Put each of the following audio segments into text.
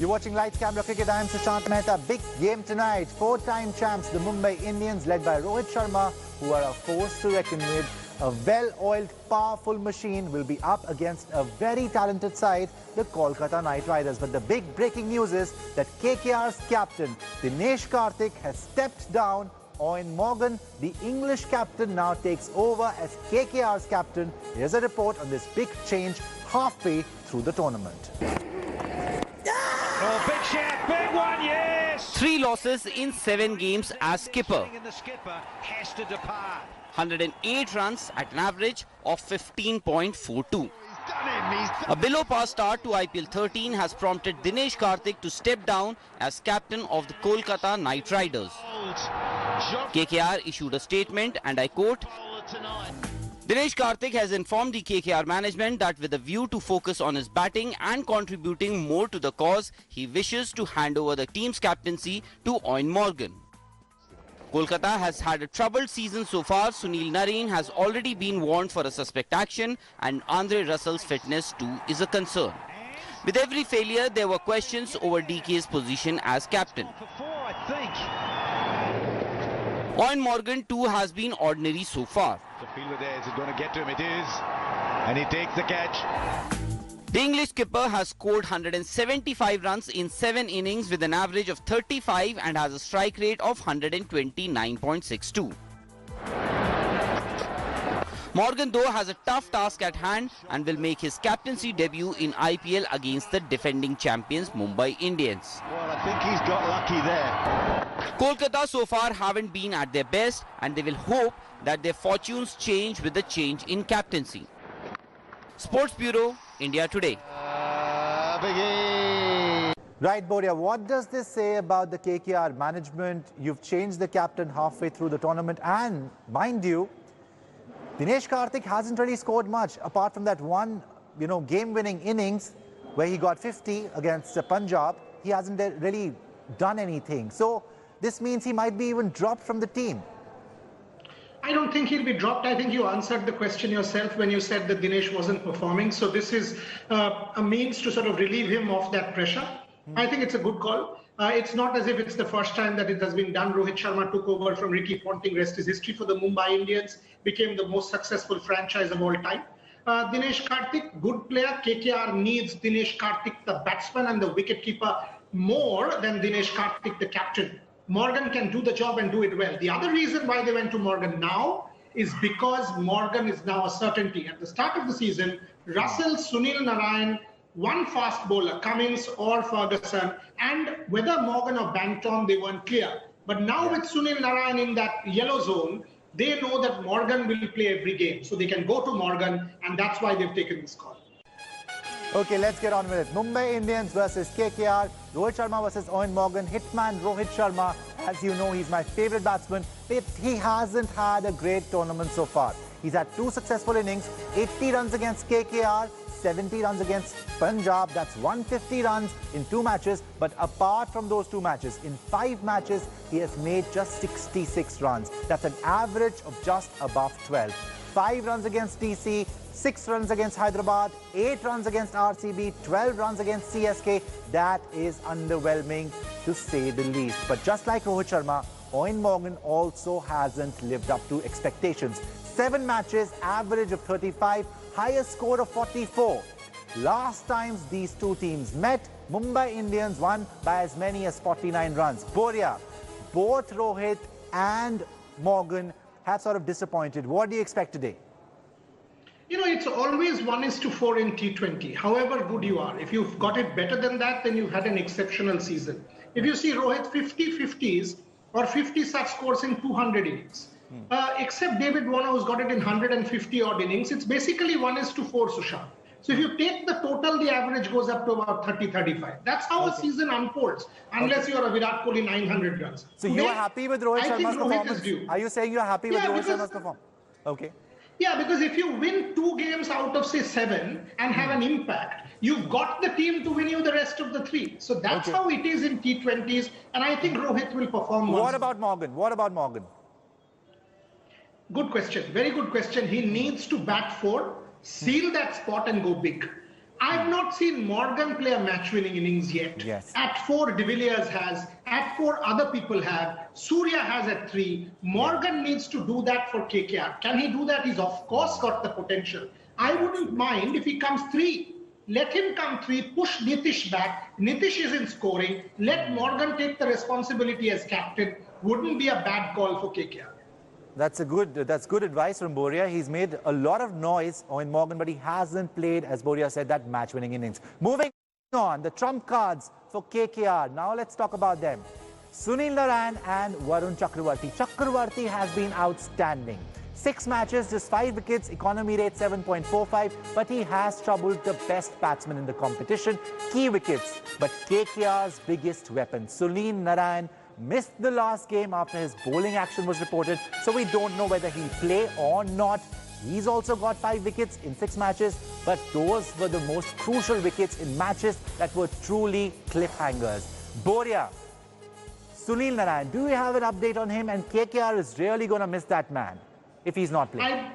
You're watching Lights Camera Cricket. I'm Sushant Mehta. Big game tonight. Four-time champs, the Mumbai Indians, led by Rohit Sharma, who are a force to reckon with. A well-oiled, powerful machine will be up against a very talented side, the Kolkata Knight Riders. But the big breaking news is that KKR's captain, Dinesh Karthik, has stepped down. Eoin Morgan, the English captain, now takes over as KKR's captain. Here's a report on this big change halfway through the tournament. Oh, big shot, big one, yes! 3 losses in 7 games as skipper. And the skipper has to depart. 108 runs at an average of 15.42. A below par start to IPL 13 has prompted Dinesh Karthik to step down as captain of the Kolkata Knight Riders. KKR issued a statement, and I quote, Dinesh Karthik has informed the KKR management that with a view to focus on his batting and contributing more to the cause, he wishes to hand over the team's captaincy to Eoin Morgan. Kolkata has had a troubled season so far. Sunil Narine has already been warned for a suspect action, and Andre Russell's fitness too is a concern. With every failure, there were questions over DK's position as captain. Eoin Morgan too has been ordinary so far. The fielder there is going to get to him, it is. And he takes the catch. The English skipper has scored 175 runs in 7 innings with an average of 35 and has a strike rate of 129.62. Morgan though has a tough task at hand and will make his captaincy debut in IPL against the defending champions Mumbai Indians. Well, I think he's got lucky there. Kolkata so far haven't been at their best, and they will hope that their fortunes change with the change in captaincy. Sports Bureau, India Today. Right, Boria, what does this say about the KKR management? You've changed the captain halfway through the tournament, and mind you, Dinesh Karthik hasn't really scored much apart from that one, game-winning innings where he got 50 against Punjab. He hasn't really done anything. So this means he might be even dropped from the team. I don't think he'll be dropped. I think you answered the question yourself when you said that Dinesh wasn't performing. So this is a means to sort of relieve him of that pressure. I think it's a good call. It's not as if it's the first time that it has been done. Rohit Sharma took over from Ricky Ponting, rest is history for the Mumbai Indians, became the most successful franchise of all time. Dinesh Karthik, good player. KKR needs Dinesh Karthik, the batsman and the wicketkeeper, more than Dinesh Karthik, the captain. Morgan can do the job and do it well. The other reason why they went to Morgan now is because Morgan is now a certainty. At the start of the season, Russell, Sunil Narine, one fast bowler, Cummins or Ferguson, and whether Morgan or Banton, they weren't clear. But now with Sunil Narine in that yellow zone, they know that Morgan will play every game. So they can go to Morgan, and that's why they've taken this call. Okay, let's get on with it. Mumbai Indians versus KKR. Rohit Sharma versus Eoin Morgan. Hitman Rohit Sharma. As you know, he's my favorite batsman. But he hasn't had a great tournament so far. He's had 2 successful innings. 80 runs against KKR. 70 runs against Punjab. That's 150 runs in 2 matches. But apart from those 2 matches, in 5 matches, he has made just 66 runs. That's an average of just above 12. 5 runs against DC, 6 runs against Hyderabad, 8 runs against RCB, 12 runs against CSK. That is underwhelming, to say the least. But just like Rohit Sharma, Eoin Morgan also hasn't lived up to expectations. 7 matches, average of 35, highest score of 44. Last times these 2 teams met, Mumbai Indians won by as many as 49 runs. Boria, both Rohit and Morgan have sort of disappointed. What do you expect today? It's always 1:4 in T20, however good you are. If you've got it better than that, then you've had an exceptional season. If you see Rohit 50-50s or 50 such scores in 200 innings, except David Warner, who's got it in 150 odd innings, it's basically 1:4, Sushant. So if you take the total, the average goes up to about 30-35. That's how a season unfolds, unless you're a Virat Kohli 900 runs. So you are happy with Rohit Sharma's performance? Are you saying you're happy with Rohit Sharma's performance? Okay. Yeah, because if you win 2 games out of, say, 7 and have an impact, you've got the team to win you the rest of the 3. So that's how it is in T20s, and I think Rohit will perform once. What about Morgan? What about Morgan? Good question. Very good question. He needs to bat 4, seal that spot and go big. I've not seen Morgan play a match-winning innings yet. Yes. At 4, De Villiers has. At 4, other people have. Surya has at 3. Morgan needs to do that for KKR. Can he do that? He's of course got the potential. I wouldn't mind if he comes 3. Let him come 3, push Nitish back. Nitish isn't scoring. Let Morgan take the responsibility as captain. Wouldn't be a bad call for KKR. That's good advice from Boria. He's made a lot of noise, Owen Morgan, but he hasn't played, as Boria said, that match-winning innings. Moving on, the trump cards for KKR. Now let's talk about them. Sunil Narine and Varun Chakravarti. Chakravarti has been outstanding. 6 matches, just 5 wickets, economy rate 7.45, but he has troubled the best batsman in the competition. Key wickets, but KKR's biggest weapon, Sunil Narine, missed the last game after his bowling action was reported, so we don't know whether he'll play or not. He's also got 5 wickets in 6 matches, but those were the most crucial wickets in matches that were truly cliffhangers. Boria, Sunil Narine, do you have an update on him? And KKR is really going to miss that man if he's not playing.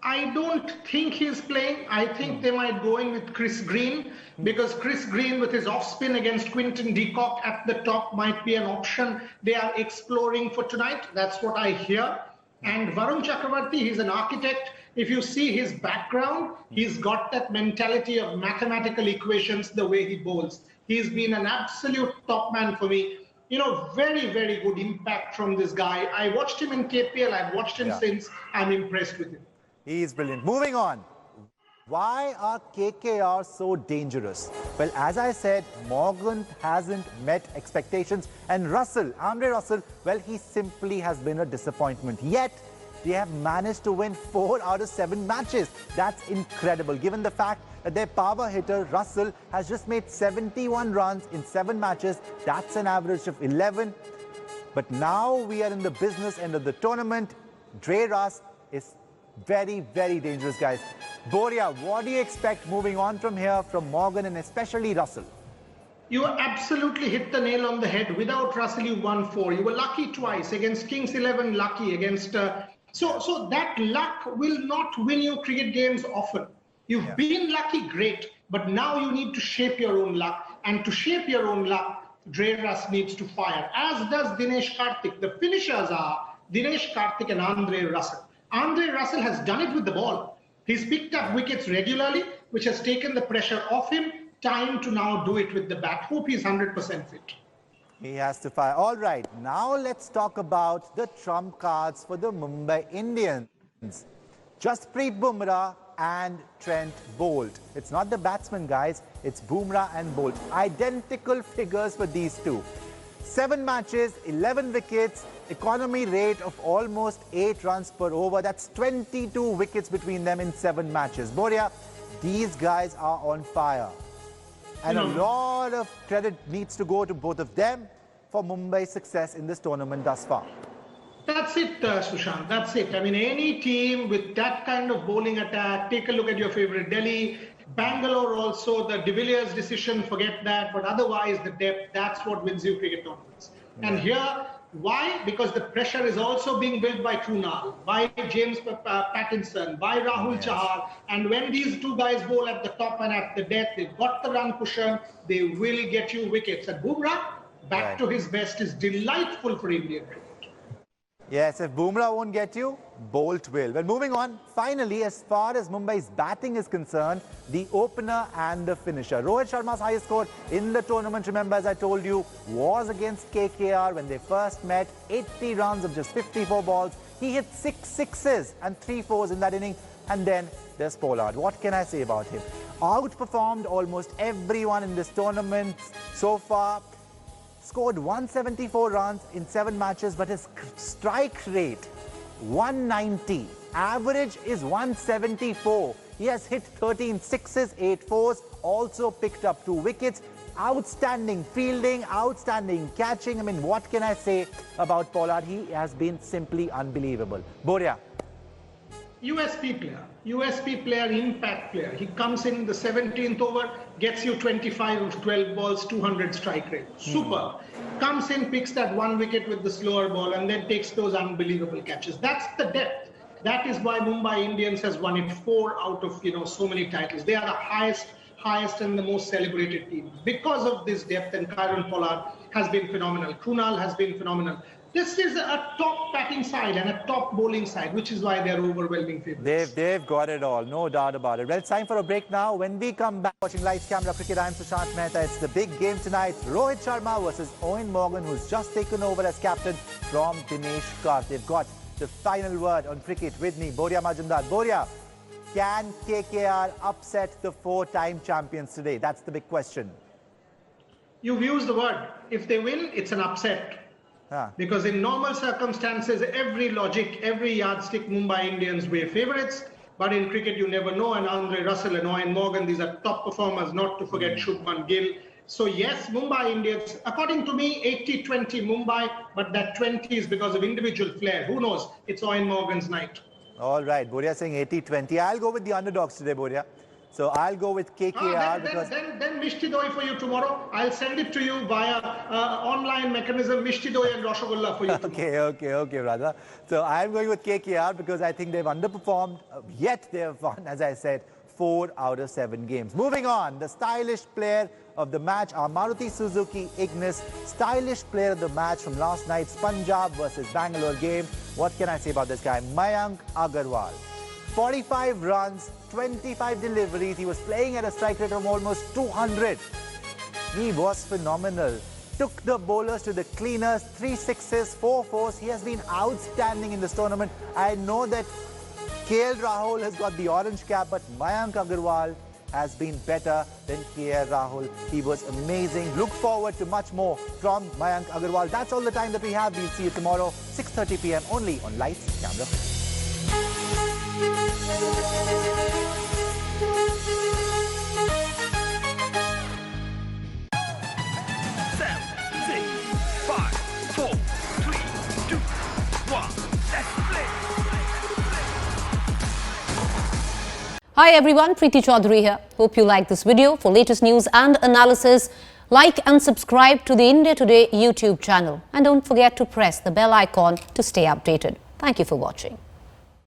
I don't think he's playing. I think they might go in with Chris Green, because Chris Green with his off-spin against Quinton de Kock at the top might be an option they are exploring for tonight. That's what I hear. And Varun Chakravarti, he's an architect. If you see his background, he's got that mentality of mathematical equations the way he bowls. He's been an absolute top man for me. You know, very, very good impact from this guy. I watched him in KPL. I've watched him since. I'm impressed with him. He's brilliant. Moving on. Why are KKR so dangerous? Well, as I said, Morgan hasn't met expectations. And Russell, Andre Russell, well, he simply has been a disappointment. Yet, they have managed to win 4 out of 7 matches. That's incredible, given the fact that their power hitter, Russell, has just made 71 runs in 7 matches. That's an average of 11. But now we are in the business end of the tournament. Dre Russ is very, very dangerous, guys. Boria, what do you expect moving on from here from Morgan and especially Russell? You absolutely hit the nail on the head. Without Russell, you won 4. You were lucky twice. Against Kings 11, lucky. Against so that luck will not win you cricket games often. You've been lucky, great, but now you need to shape your own luck. And to shape your own luck, Dre Russ needs to fire, as does Dinesh Karthik. The finishers are Dinesh Karthik and Andre Russell. Andre Russell has done it with the ball. He's picked up wickets regularly, which has taken the pressure off him. Time to now do it with the bat. Hope he's 100% fit. He has to fire. All right, now let's talk about the trump cards for the Mumbai Indians. Jasprit Bumrah and Trent Bolt. It's not the batsman, guys. It's Bumrah and Bolt. Identical figures for these two. 7 matches, 11 wickets, economy rate of almost 8 runs per over. That's 22 wickets between them in 7 matches. Boria, these guys are on fire. And a lot of credit needs to go to both of them for Mumbai's success in this tournament thus far. That's it, Sushant. That's it. I mean, any team with that kind of bowling attack, take a look at your favorite Delhi. Bangalore also, the De Villiers decision, forget that. But otherwise, the depth, that's what wins you cricket tournaments. And here, why? Because the pressure is also being built by Krunal, by James Pattinson, by Rahul Chahar. And when these two guys bowl at the top and at the death, they've got the run cushion, they will get you wickets. And Bumrah, back to his best, is delightful for Indian cricket. Yes, if Bumrah won't get you, Bolt will. Well, moving on, finally, as far as Mumbai's batting is concerned, the opener and the finisher. Rohit Sharma's highest score in the tournament, remember, as I told you, was against KKR when they first met. 80 runs of just 54 balls. He hit 6 sixes and 3 fours in that inning. And then there's Pollard. What can I say about him? Outperformed almost everyone in this tournament so far. Scored 174 runs in 7 matches, but his strike rate, 190. Average is 174. He has hit 13 sixes, 8 fours, also picked up 2 wickets. Outstanding fielding, outstanding catching. I mean, what can I say about Pollard? He has been simply unbelievable. Boria. USP player, impact player. He comes in the 17th over, gets you 25 of 12 balls, 200 strike rate. Super. Comes in, picks that 1 wicket with the slower ball, and then takes those unbelievable catches. That's the depth. That is why Mumbai Indians has won it 4 out of so many titles. They are the highest and the most celebrated team because of this depth. And Kieron Pollard has been phenomenal. Krunal has been phenomenal. This is a top batting side and a top bowling side, which is why they're overwhelming favorites. They've got it all, no doubt about it. Well, it's time for a break now. When we come back, watching Lights Camera Cricket, I'm Sushant Mehta. It's the big game tonight. Rohit Sharma versus Eoin Morgan, who's just taken over as captain from Dinesh Karthik. They've got the final word on cricket with me, Boria Majumdar. Boria, can KKR upset the 4-time champions today? That's the big question. You've used the word. If they win, it's an upset. Because in normal circumstances, every logic, every yardstick, Mumbai Indians were favourites. But in cricket, you never know. And Andre Russell and Eoin Morgan, these are top performers, not to forget Shubman Gill. So yes, Mumbai Indians, according to me, 80-20 Mumbai, but that 20 is because of individual flair. Who knows? It's Eoin Morgan's night. All right, Boria saying 80-20. I'll go with the underdogs today, Boria. So I'll go with KKR then Mishti Doi for you tomorrow. I'll send it to you via online mechanism, Mishti Doi and Rasgulla for you tomorrow. Okay, brother. So I'm going with KKR because I think they've underperformed, yet they've won, as I said, 4 out of 7 games. Moving on, the stylish player of the match, our Maruti Suzuki Ignis, stylish player of the match from last night's Punjab versus Bangalore game. What can I say about this guy? Mayank Agarwal. 45 runs, 25 deliveries. He was playing at a strike rate of almost 200. He was phenomenal. Took the bowlers to the cleaners, 3 sixes, 4 fours. He has been outstanding in this tournament. I know that KL Rahul has got the orange cap, but Mayank Agarwal has been better than KL Rahul. He was amazing. Look forward to much more from Mayank Agarwal. That's all the time that we have. We'll see you tomorrow, 6:30 p.m. only on Lights, Camera. 7, 6, 5, 4, 3, 2, 1. Let's play. Hi everyone, Preeti Chaudhary here. Hope you like this video. For latest news and analysis, like and subscribe to the India Today YouTube channel. And don't forget to press the bell icon to stay updated. Thank you for watching.